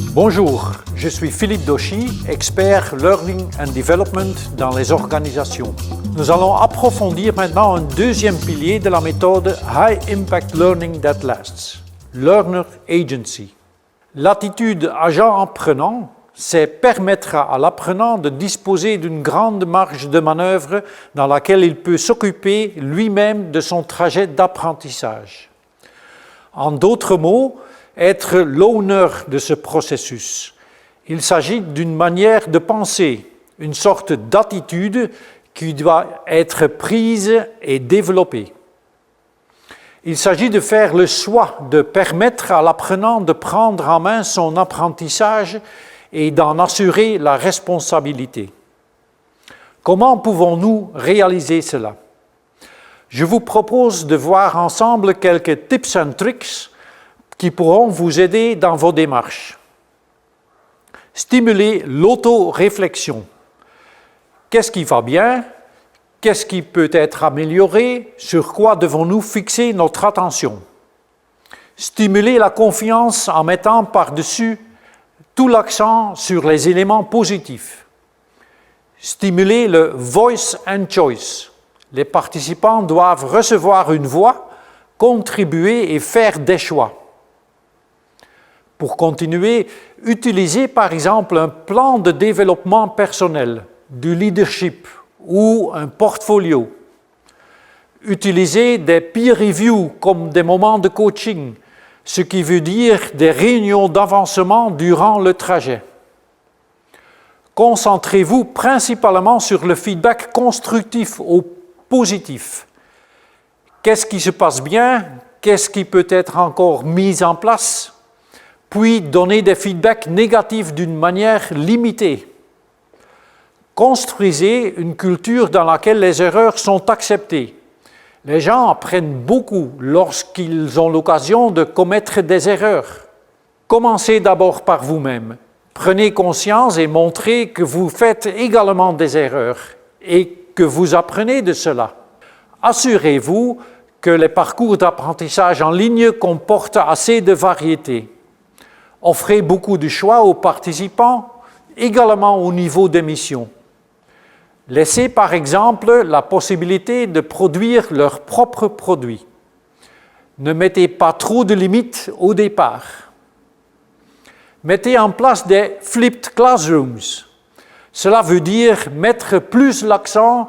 Bonjour, je suis Philippe Dauchy, expert Learning and Development dans les organisations. Nous allons approfondir maintenant un deuxième pilier de la méthode High Impact Learning That Lasts, Learner Agency. L'attitude agent-apprenant, c'est permettre à l'apprenant de disposer d'une grande marge de manœuvre dans laquelle il peut s'occuper lui-même de son trajet d'apprentissage. En d'autres mots, être l'owner de ce processus. Il s'agit d'une manière de penser, une sorte d'attitude qui doit être prise et développée. Il s'agit de faire le choix de permettre à l'apprenant de prendre en main son apprentissage et d'en assurer la responsabilité. Comment pouvons-nous réaliser cela? Je vous propose de voir ensemble quelques tips and tricks qui pourront vous aider dans vos démarches. Stimuler l'auto-réflexion. Qu'est-ce qui va bien? Qu'est-ce qui peut être amélioré? Sur quoi devons-nous fixer notre attention? Stimuler la confiance en mettant par-dessus tout l'accent sur les éléments positifs. Stimuler le voice and choice. Les participants doivent recevoir une voix, contribuer et faire des choix. Pour continuer, utilisez par exemple un plan de développement personnel, du leadership ou un portfolio. Utilisez des peer reviews comme des moments de coaching, ce qui veut dire des réunions d'avancement durant le trajet. Concentrez-vous principalement sur le feedback constructif ou positif. Qu'est-ce qui se passe bien? Qu'est-ce qui peut être encore mis en place? Puis donnez des feedbacks négatifs d'une manière limitée. Construisez une culture dans laquelle les erreurs sont acceptées. Les gens apprennent beaucoup lorsqu'ils ont l'occasion de commettre des erreurs. Commencez d'abord par vous-même. Prenez conscience et montrez que vous faites également des erreurs et que vous apprenez de cela. Assurez-vous que les parcours d'apprentissage en ligne comportent assez de variété. Offrez beaucoup de choix aux participants, également au niveau des missions. Laissez par exemple la possibilité de produire leurs propres produits. Ne mettez pas trop de limites au départ. Mettez en place des flipped classrooms. Cela veut dire mettre plus l'accent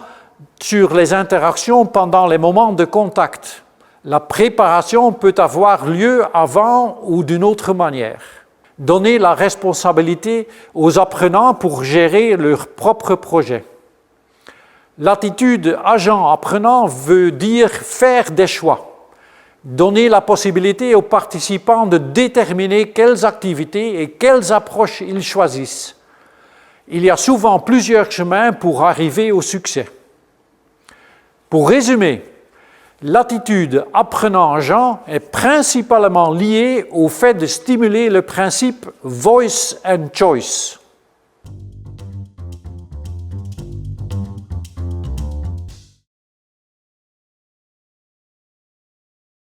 sur les interactions pendant les moments de contact. La préparation peut avoir lieu avant ou d'une autre manière. Donnez la responsabilité aux apprenants pour gérer leur propre projet. L'attitude agent-apprenant veut dire faire des choix. Donner la possibilité aux participants de déterminer quelles activités et quelles approches ils choisissent. Il y a souvent plusieurs chemins pour arriver au succès. Pour résumer, l'attitude apprenant-agent est principalement liée au fait de stimuler le principe voice and choice.